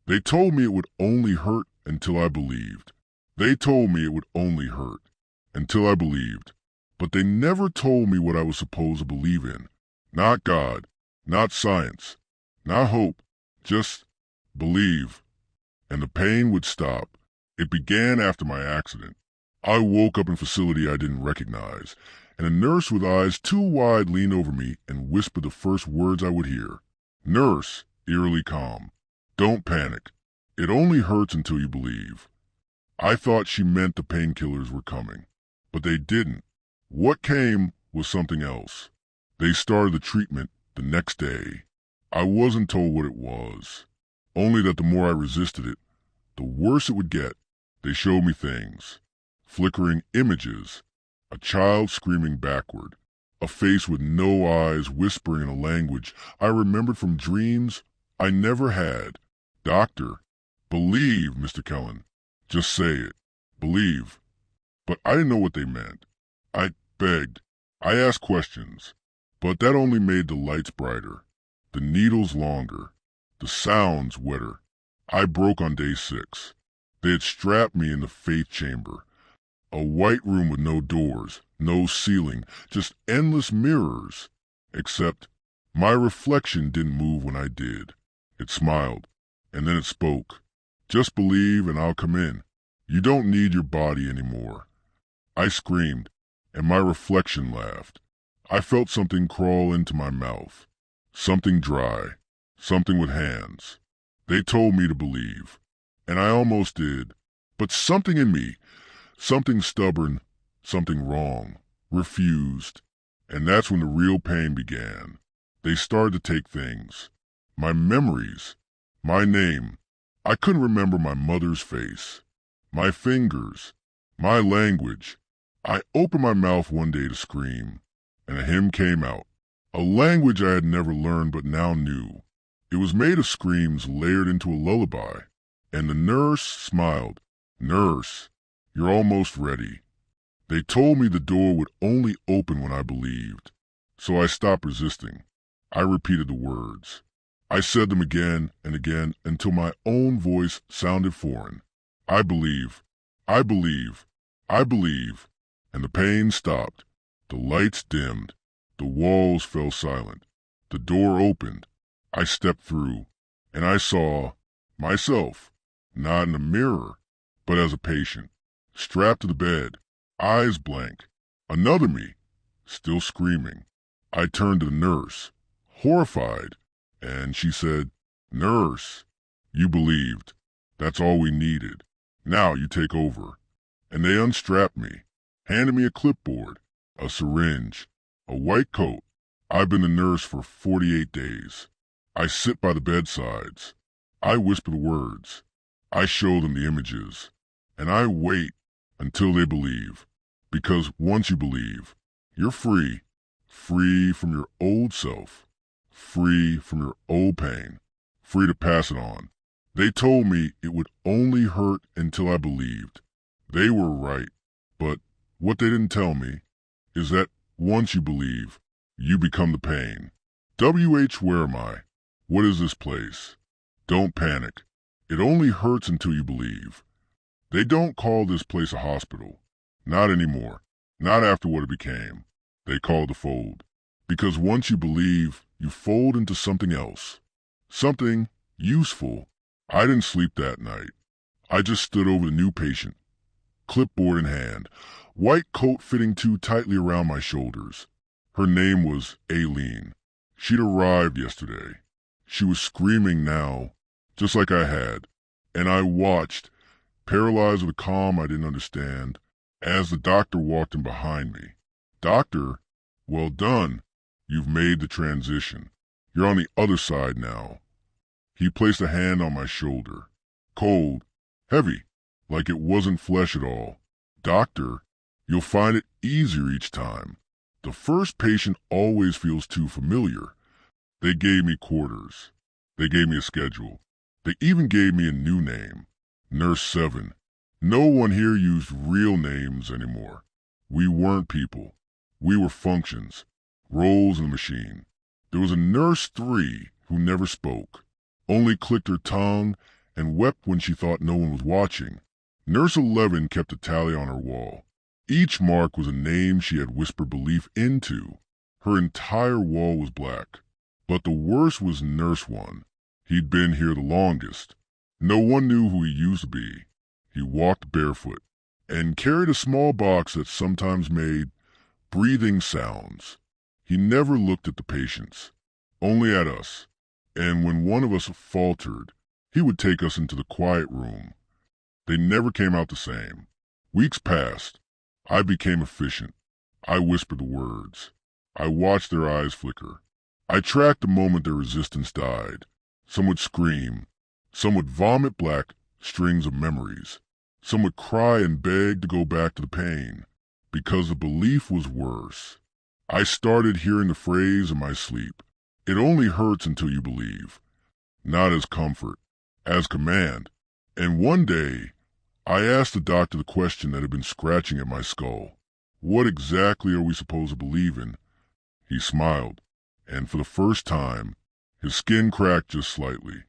They told me it would only hurt until I believed. They told me it would only hurt until I believed. But they never told me what I was supposed to believe in. Not God, not science, not hope, just believe. And the pain would stop. It began after my accident. I woke up in a facility I didn't recognize, and a nurse with eyes too wide leaned over me and whispered the first words I would hear. Nurse, eerily calm. Don't panic. It only hurts until you believe. I thought she meant the painkillers were coming, but they didn't. What came was something else. They started the treatment the next day. I wasn't told what it was, only that the more I resisted it, the worse it would get. They showed me things, flickering images, a child screaming backward, a face with no eyes whispering in a language I remembered from dreams I never had. Doctor, believe, Mr. Kellen. Just say it. Believe. But I didn't know what they meant. I begged. I asked questions. But that only made the lights brighter, the needles longer, the sounds wetter. I broke on day 6. They had strapped me in the faith chamber. A white room with no doors, no ceiling, just endless mirrors. Except my reflection didn't move when I did. It smiled, and then it spoke. Just believe and I'll come in. You don't need your body anymore. I screamed, and my reflection laughed. I felt something crawl into my mouth. Something dry. Something with hands. They told me to believe, and I almost did. But something in me, something stubborn, something wrong, refused. And that's when the real pain began. They started to take things. My memories. My name. I couldn't remember my mother's face. My fingers. My language. I opened my mouth one day to scream, and a hymn came out. A language I had never learned but now knew. It was made of screams layered into a lullaby. And the nurse smiled. Nurse, you're almost ready. They told me the door would only open when I believed. So I stopped resisting. I repeated the words. I said them again and again until my own voice sounded foreign. I believe. I believe. I believe. And the pain stopped. The lights dimmed. The walls fell silent. The door opened. I stepped through, and I saw myself, not in a mirror, but as a patient, strapped to the bed, eyes blank. Another me, still screaming. I turned to the nurse, horrified, and she said, Nurse, you believed. That's all we needed. Now you take over. And they unstrapped me, handed me a clipboard, a syringe, a white coat. I've been the nurse for 48 days. I sit by the bedsides. I whisper the words. I show them the images. And I wait until they believe. Because once you believe, you're free. Free from your old self. Free from your old pain. Free to pass it on. They told me it would only hurt until I believed. They were right. But what they didn't tell me is that once you believe, you become the pain. WH, where am I? What is this place? Don't panic. It only hurts until you believe. They don't call this place a hospital. Not anymore. Not after what it became. They call it the fold. Because once you believe, you fold into something else. Something useful. I didn't sleep that night. I just stood over the new patient, clipboard in hand, white coat fitting too tightly around my shoulders. Her name was Aileen. She'd arrived yesterday. She was screaming now, just like I had, and I watched, paralyzed with a calm I didn't understand, as the doctor walked in behind me. Doctor, well done. You've made the transition. You're on the other side now. He placed a hand on my shoulder. Cold, heavy, like it wasn't flesh at all. Doctor, you'll find it easier each time. The first patient always feels too familiar. They gave me quarters. They gave me a schedule. They even gave me a new name, Nurse 7. No one here used real names anymore. We weren't people. We were functions, roles in the machine. There was a Nurse 3 who never spoke, only clicked her tongue and wept when she thought no one was watching. Nurse 11 kept a tally on her wall. Each mark was a name she had whispered belief into. Her entire wall was black. But the worst was Nurse 1. He'd been here the longest. No one knew who he used to be. He walked barefoot and carried a small box that sometimes made breathing sounds. He never looked at the patients, only at us, and when one of us faltered, he would take us into the quiet room. They never came out the same. Weeks passed. I became efficient. I whispered the words. I watched their eyes flicker. I tracked the moment their resistance died. Some would scream. Some would vomit black strings of memories. Some would cry and beg to go back to the pain, because the belief was worse. I started hearing the phrase in my sleep, "It only hurts until you believe," not as comfort, as command. And one day, I asked the doctor the question that had been scratching at my skull. What exactly are we supposed to believe in? He smiled, and for the first time, his skin cracked just slightly,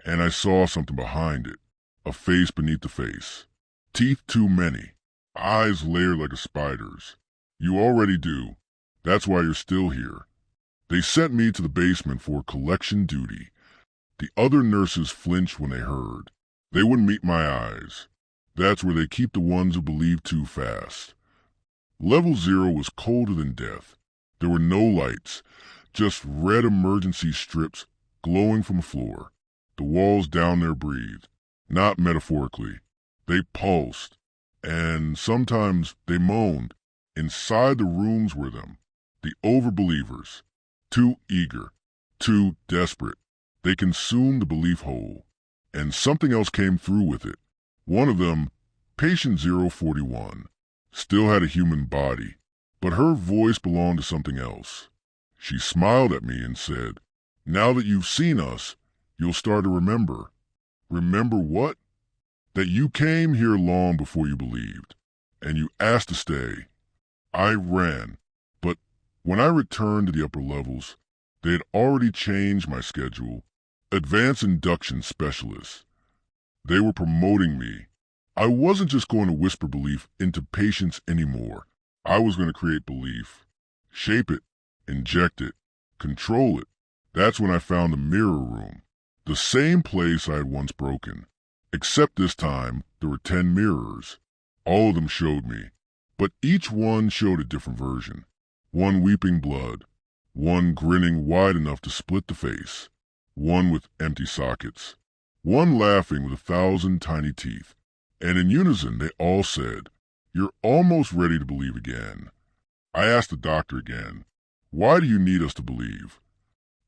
and I saw something behind it, a face beneath the face. Teeth too many, eyes layered like a spider's. You already do. That's why you're still here. They sent me to the basement for collection duty. The other nurses flinched when they heard. They wouldn't meet my eyes. That's where they keep the ones who believe too fast. Level 0 was colder than death. There were no lights, just red emergency strips glowing from the floor. The walls down there breathed, not metaphorically. They pulsed, and sometimes they moaned. Inside the rooms were them, the overbelievers, too eager, too desperate. They consumed the belief whole, and something else came through with it. One of them, patient 041, still had a human body, but her voice belonged to something else. She smiled at me and said, "Now that you've seen us, you'll start to remember." Remember what? That you came here long before you believed, and you asked to stay. I ran, but when I returned to the upper levels, they had already changed my schedule. Advanced induction specialists. They were promoting me. I wasn't just going to whisper belief into patients anymore. I was going to create belief, shape it, inject it, control it. That's when I found the mirror room, the same place I had once broken. Except this time, there were 10 mirrors. All of them showed me, but each one showed a different version. One weeping blood, one grinning wide enough to split the face, one with empty sockets, one laughing with 1,000 tiny teeth. And in unison, they all said, "You're almost ready to believe again." I asked the doctor again, "Why do you need us to believe?"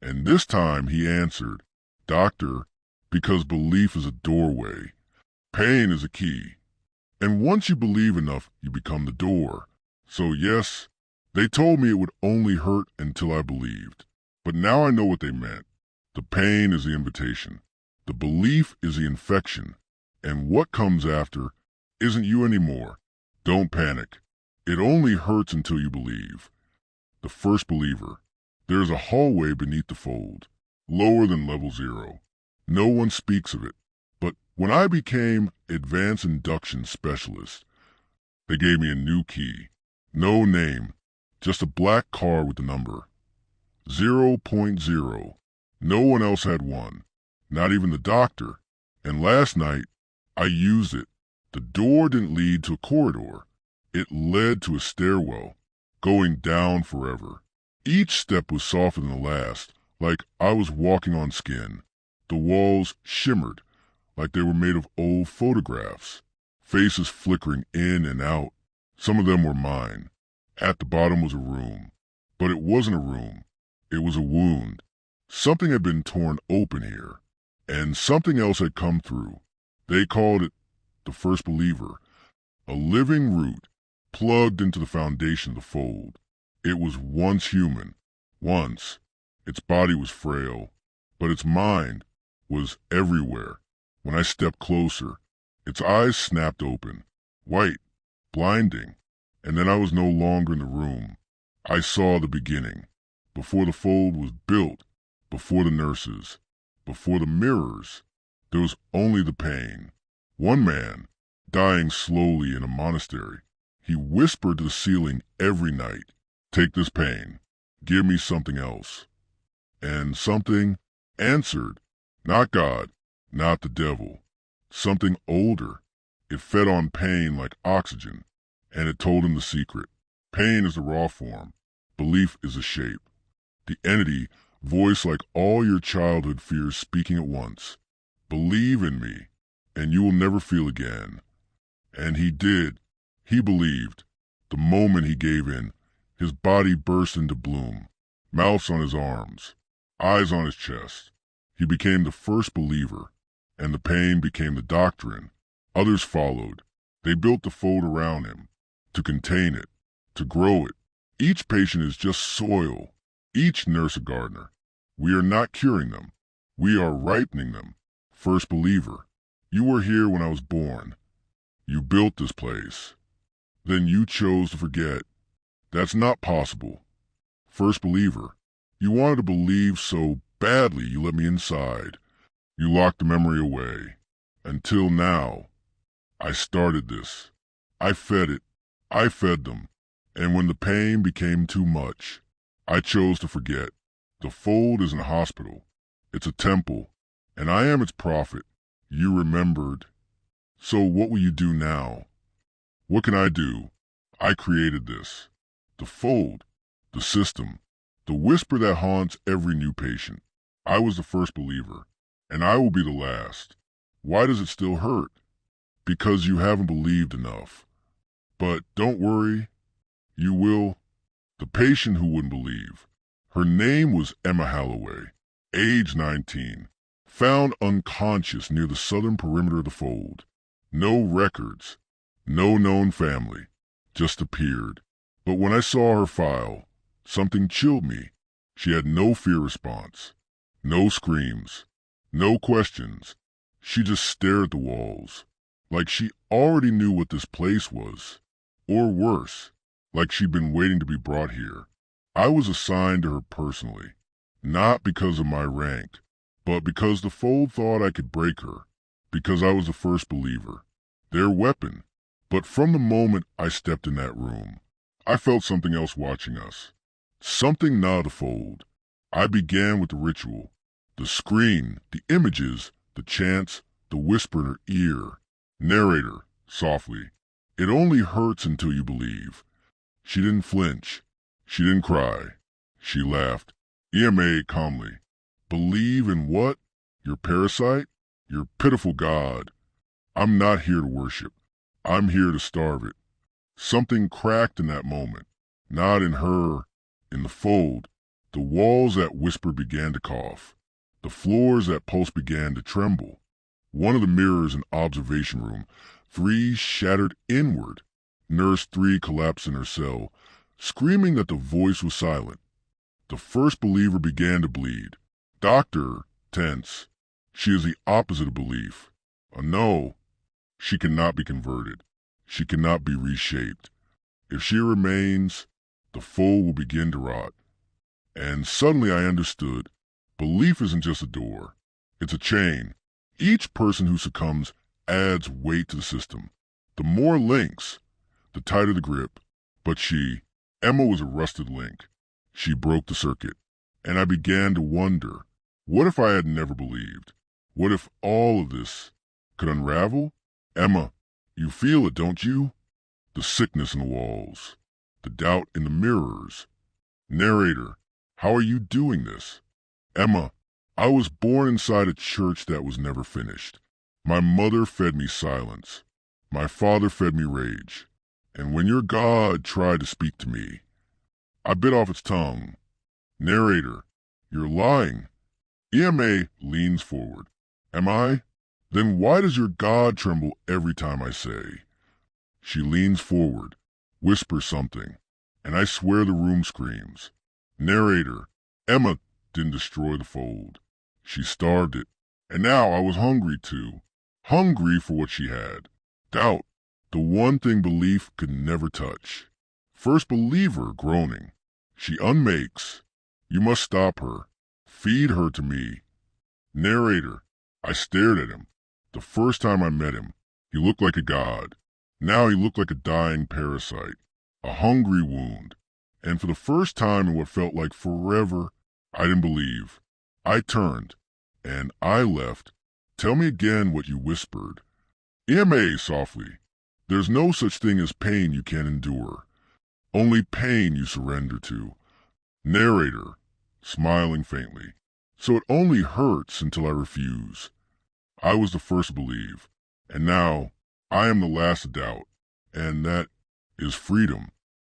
And this time he answered, "Doctor, because belief is a doorway. Pain is a key. And once you believe enough, you become the door." So yes, they told me it would only hurt until I believed. But now I know what they meant. The pain is the invitation. The belief is the infection. And what comes after isn't you anymore. Don't panic. It only hurts until you believe. The first believer. There is a hallway beneath the fold, lower than level 0. No one speaks of it. But when I became advanced induction specialist, they gave me a new key. No name, just a black card with the number 0.0. No one else had one, not even the doctor. And last night, I used it. The door didn't lead to a corridor. It led to a stairwell, going down forever. Each step was softer than the last, like I was walking on skin. The walls shimmered, like they were made of old photographs, faces flickering in and out. Some of them were mine. At the bottom was a room. But it wasn't a room. It was a wound. Something had been torn open here, and something else had come through. They called it the first believer, a living root plugged into the foundation of the fold. It was once human, once. Its body was frail, but its mind was everywhere. When I stepped closer, its eyes snapped open, white, blinding, and then I was no longer in the room. I saw the beginning, before the fold was built, before the nurses, before the mirrors. There was only the pain. One man, dying slowly in a monastery, he whispered to the ceiling every night, "Take this pain. Give me something else." And something answered, not God, not the devil, something older. It fed on pain like oxygen, and it told him the secret. Pain is the raw form. Belief is the shape. The entity, voice like all your childhood fears speaking at once. Believe in me, and you will never feel again. And he did. He believed. The moment he gave in, his body burst into bloom, mouths on his arms, eyes on his chest. He became the first believer, and the pain became the doctrine. Others followed. They built the fold around him, to contain it, to grow it. Each patient is just soil, each nurse a gardener. We are not curing them. We are ripening them. First believer, you were here when I was born. You built this place. Then you chose to forget. That's not possible. First believer, you wanted to believe so badly you let me inside. You locked the memory away. Until now. I started this. I fed it. I fed them. And when the pain became too much, I chose to forget. The fold isn't a hospital. It's a temple. And I am its prophet. You remembered. So what will you do now? What can I do? I created this. The fold. The system. The whisper that haunts every new patient. I was the first believer. And I will be the last. Why does it still hurt? Because you haven't believed enough. But don't worry. You will. The patient who wouldn't believe. Her name was Emma Holloway, age 19, found unconscious near the southern perimeter of the fold. No records, no known family, just appeared. But when I saw her file, something chilled me. She had no fear response, no screams, no questions. She just stared at the walls, like she already knew what this place was. Or worse, like she'd been waiting to be brought here. I was assigned to her personally, not because of my rank, but because the fold thought I could break her, because I was the first believer, their weapon. But from the moment I stepped in that room, I felt something else watching us. Something not of the fold. I began with the ritual, the screen, the images, the chants, the whisper in her ear. Narrator, softly, "It only hurts until you believe." She didn't flinch. She didn't cry. She laughed. EMA calmly. "Believe in what? Your parasite? Your pitiful God. I'm not here to worship. I'm here to starve it." Something cracked in that moment. Not in her, in the fold. The walls that whisper began to cough. The floors that pulse began to tremble. One of the mirrors in observation room, 3 shattered inward. Nurse 3 collapsed in her cell, screaming that the voice was silent. The first believer began to bleed. Doctor, tense. She is the opposite of belief. No, she cannot be converted. She cannot be reshaped. If she remains, the fold will begin to rot. And suddenly I understood. Belief isn't just a door. It's a chain. Each person who succumbs adds weight to the system. The more links, the tighter the grip. But Emma was a rusted link. She broke the circuit. And I began to wonder, what if I had never believed? What if all of this could unravel? Emma, you feel it, don't you? The sickness in the walls. The doubt in the mirrors. Narrator, how are you doing this? Emma, I was born inside a church that was never finished. My mother fed me silence. My father fed me rage. And when your God tried to speak to me, I bit off its tongue. Narrator, you're lying. EMA leans forward. Am I? Then why does your God tremble every time I say? She leans forward, whispers something, and I swear the room screams. Narrator, Emma didn't destroy the fold. She starved it. And now I was hungry too. Hungry for what she had. Doubt. The one thing belief could never touch. First believer groaning. She unmakes. You must stop her. Feed her to me. Narrator, I stared at him. The first time I met him, he looked like a god. Now he looked like a dying parasite, a hungry wound. And for the first time in what felt like forever, I didn't believe. I turned, and I left. Tell me again what you whispered. EMA, softly. There's no such thing as pain you can't endure. Only pain you surrender to. Narrator, smiling faintly. So it only hurts until I refuse. I was the first to believe, and now I am the last to doubt, and that is freedom.